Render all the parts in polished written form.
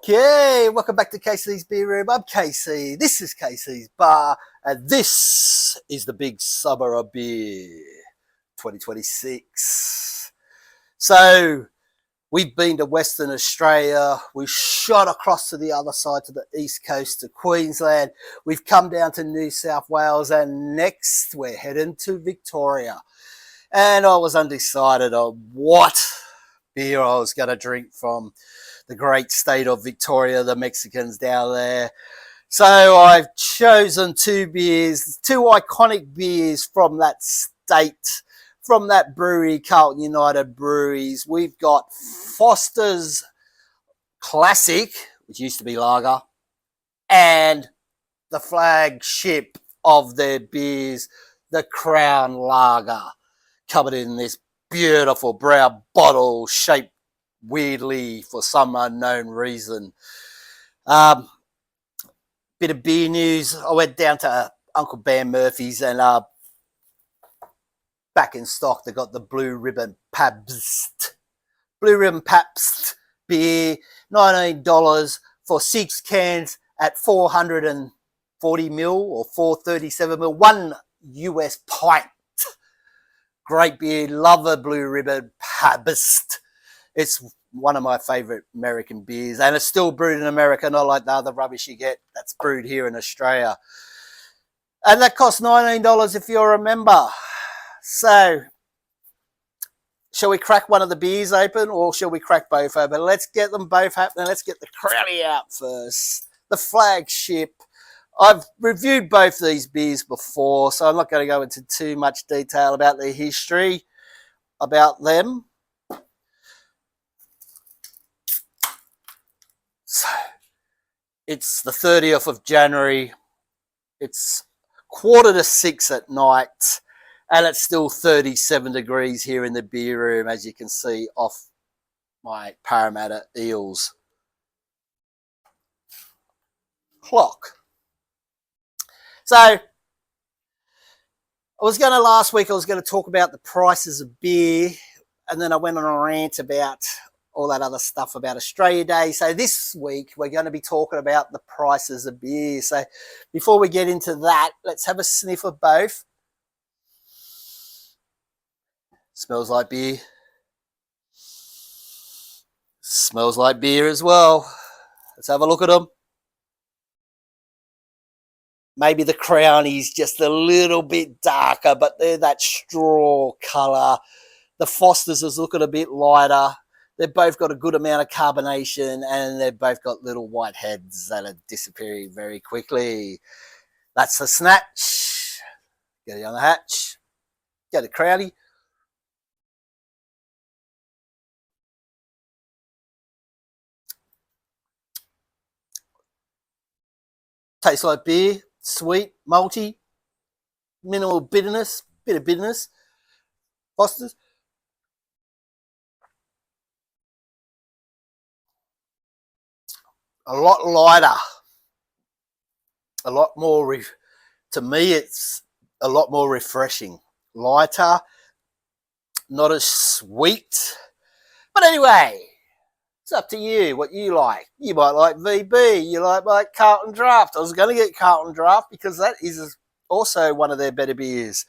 Okay, welcome back to KC's Beer Room. I'm KC. This is KC's Bar, and this is the big summer of beer, 2026. So we've been to Western Australia. We shot across to the other side to the east coast to Queensland. We've come down to New South Wales, and next we're heading to Victoria. And I was undecided on what beer I was going to drink from the great state of Victoria, the Mexicans down there. So I've chosen two iconic beers from that state, from that brewery, Carlton United Breweries. We've got Foster's Classic, which used to be lager, and the flagship of their beers, the Crown Lager, covered in this beautiful brown bottle shaped weirdly for some unknown reason. Bit of beer news. I went down to Uncle Ben Murphy's, and back in stock they got the Blue Ribbon Pabst beer, $19 for 6 cans at 440 ml or 437 ml, 1 US pint. Great beer. Love a Blue Ribbon Pabst. It's one of my favourite American beers, and it's still brewed in America, not like the other rubbish you get that's brewed here in Australia. And that costs $19 if you're a member. So, shall we crack one of the beers open, or shall we crack both open? Let's get them both happening. Let's get the Crowley out first. The flagship. I've reviewed both these beers before, so I'm not going to go into too much detail about the history about them. So, it's the 30th of January. It's 5:45 at night, and it's still 37 degrees here in the beer room, as you can see off my Parramatta Eels clock. So, last week I was going to talk about the prices of beer, and then I went on a rant about all that other stuff about Australia Day. So this week we're going to be talking about the prices of beer. So before we get into that, let's have a sniff of both. Smells like beer. Smells like beer as well. Let's have a look at them. Maybe the Crownie's just a little bit darker, but they're that straw colour. The Foster's is looking a bit lighter. They've both got a good amount of carbonation, and they've both got little white heads that are disappearing very quickly. That's the snatch. Get it on the hatch. Get it, Crowley. Tastes like beer. Sweet, malty, minimal bitterness, bit of bitterness. Foster's. A lot lighter, a lot more, to me it's a lot more refreshing. Lighter, not as sweet. But anyway, it's up to you what you like. You might like VB, you like Carlton Draft. I was going to get Carlton Draft because that is also one of their better beers.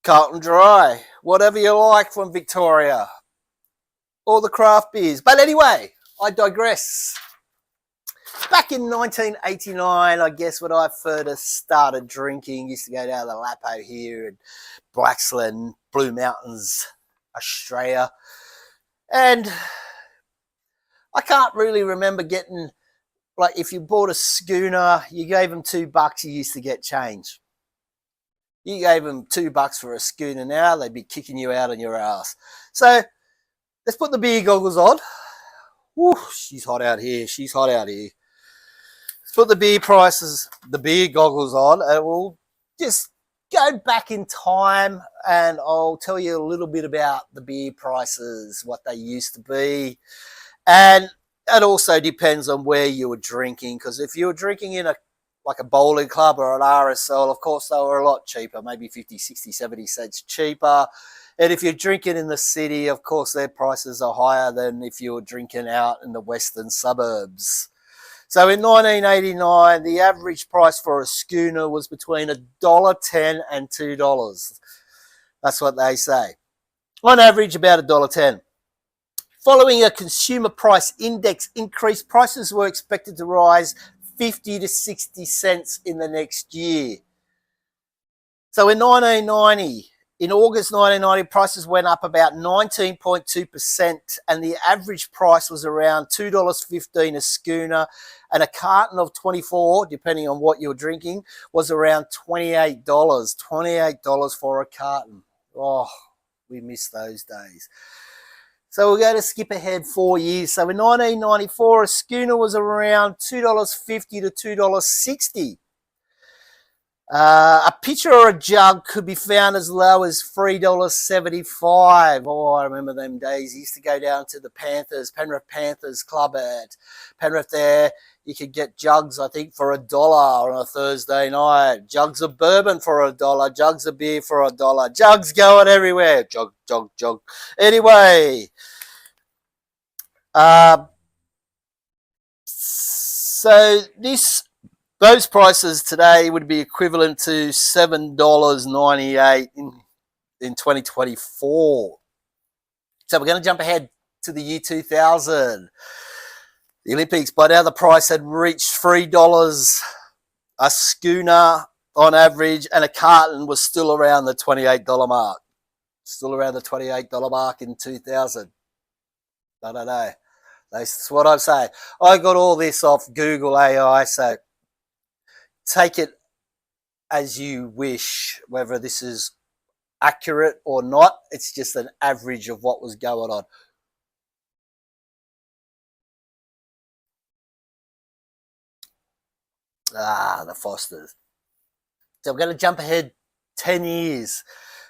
Carlton Dry, whatever you like from Victoria. All the craft beers. But anyway, I digress. Back in 1989, I guess, when I first started drinking, used to go down to the Lapo here in Blaxland, Blue Mountains, Australia. And I can't really remember getting, like, if you bought a schooner, you gave them $2, you used to get change. You gave them $2 for a schooner now, they'd be kicking you out on your ass. So, let's put the beer goggles on. Woo, she's hot out here. She's hot out here. Let's put the beer goggles on, and we'll just go back in time, and I'll tell you a little bit about the beer prices, what they used to be. And it also depends on where you were drinking, because if you were drinking in a bowling club or an RSL, of course they were a lot cheaper, maybe 50, 60, 70 cents cheaper. And if you're drinking in the city, of course, their prices are higher than if you're drinking out in the western suburbs. So in 1989, the average price for a schooner was between $1.10 and $2. That's what they say. On average, about $1.10. Following a consumer price index increase, prices were expected to rise 50 to 60 cents in the next year. So in August 1990, prices went up about 19.2%, and the average price was around $2.15 a schooner, and a carton of 24, depending on what you're drinking, was around $28. $28 for a carton. Oh, we miss those days. So we're going to skip ahead 4 years. So in 1994, a schooner was around $2.50 to $2.60. A pitcher or a jug could be found as low as $3.75. Oh, I remember them days. I used to go down to the Penrith Panthers club at Penrith there. You could get jugs, I think, for $1 on a Thursday night. Jugs of bourbon for $1. Jugs of beer for $1. Jugs going everywhere. Jug, jug, jug. Anyway, so those prices today would be equivalent to $7.98 in 2024. So we're going to jump ahead to the year 2000. The Olympics, by now the price had reached $3 a schooner on average, and a carton was still around the $28 mark. Still around the $28 mark in 2000. I don't know. That's what I'm saying. I got all this off Google AI, so take it as you wish, whether this is accurate or not. It's just an average of what was going on. The Fosters. So we're going to jump ahead 10 years.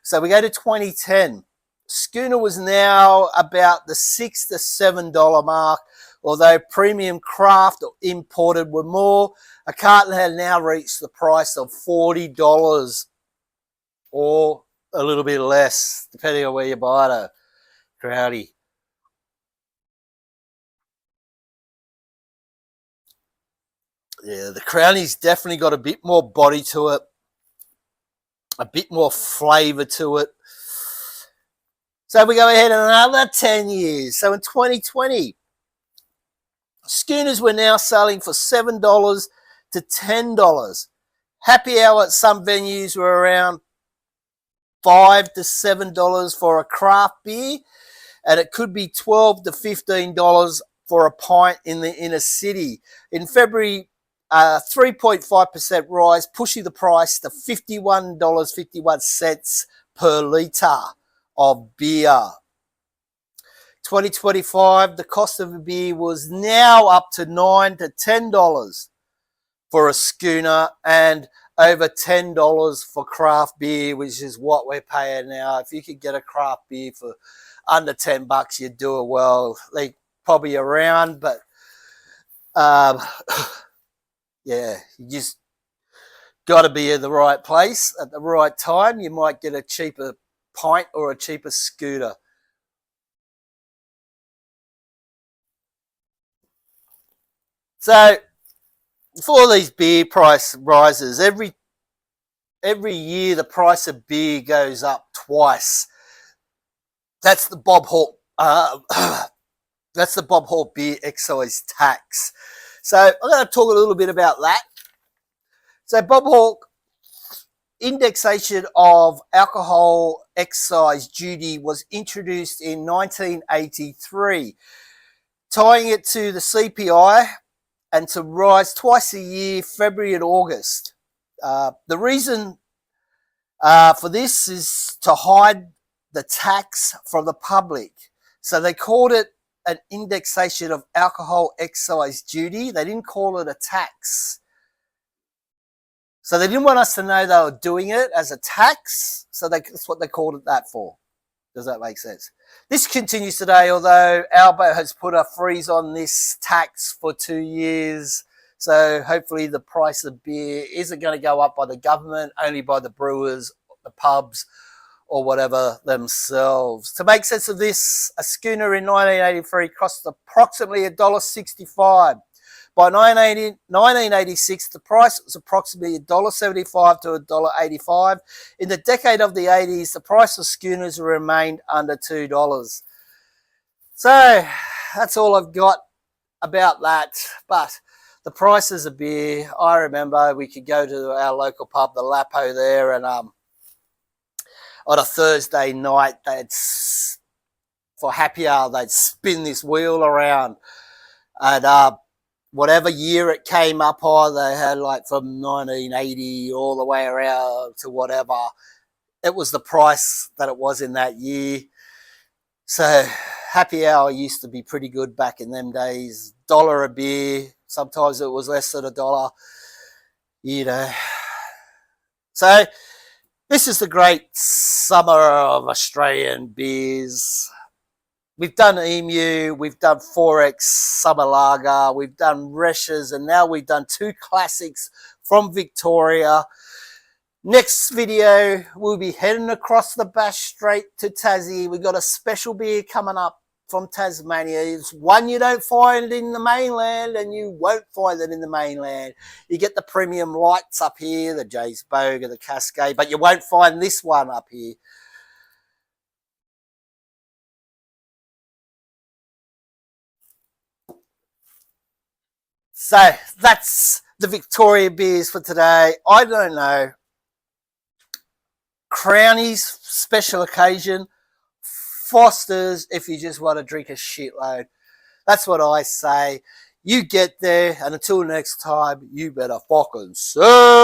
So we go to 2010. Schooner was now about the $6 to $7 mark, although premium craft or imported were more. A carton had now reached the price of $40 or a little bit less, depending on where you buy it at. Crowdy. Yeah, the Crowley's definitely got a bit more body to it, a bit more flavour to it. So we go ahead another 10 years. So in 2020, schooners were now selling for $7 to $10. Happy hour at some venues were around $5 to $7 for a craft beer, and it could be $12 to $15 for a pint in the inner city. In February, 3.5% rise, pushing the price to $51.51 per litre of beer. 2025, the cost of a beer was now up to $9 to $10 for a schooner, and over $10 for craft beer, which is what we're paying now. If you could get a craft beer for under $10, you'd do it well. They probably around, but yeah, you just got to be in the right place at the right time. You might get a cheaper pint or a cheaper scooter. So for these beer price rises, every year the price of beer goes up twice. That's the Bob Hawke. That's the Bob Hawke beer excise tax. So I'm going to talk a little bit about that. So Bob Hawke, indexation of alcohol excise duty was introduced in 1983, tying it to the CPI and to rise twice a year, February and August. The reason for this is to hide the tax from the public. So they called it an indexation of alcohol excise duty. They didn't call it a tax. So they didn't want us to know they were doing it as a tax. So that's what they called it that for. Does that make sense? This continues today, although Albo has put a freeze on this tax for 2 years. So hopefully the price of beer isn't going to go up by the government, only by the brewers, the pubs, or whatever themselves. To make sense of this, a schooner in 1983 cost approximately $1.65. By 1986, the price was approximately $1.75 to $1.85. In the decade of the 80s, the price of schooners remained under $2. So that's all I've got about that. But the prices of beer, I remember we could go to our local pub, the Lapo there, and on a Thursday night, for happy hour, they'd spin this wheel around. And whatever year it came up on, they had like from 1980 all the way around to whatever. It was the price that it was in that year. So happy hour used to be pretty good back in them days. $1 a beer. Sometimes it was less than $1, you know. So this is the great summer of Australian beers. We've done Emu, we've done Forex Summer Lager, we've done Resch's, and now we've done 2 classics from Victoria. Next video, we'll be heading across the Bass Strait to Tassie. We've got a special beer coming up from Tasmania. It's one you don't find in the mainland, and you won't find it in the mainland. You get the premium lights up here, the Jays Boga, the Cascade, but you won't find this one up here. So that's the Victoria beers for today. I don't know. Crownies, special occasion. Foster's, if you just want to drink a shitload. That's what I say. You get there, and until next time, you better fucking serve.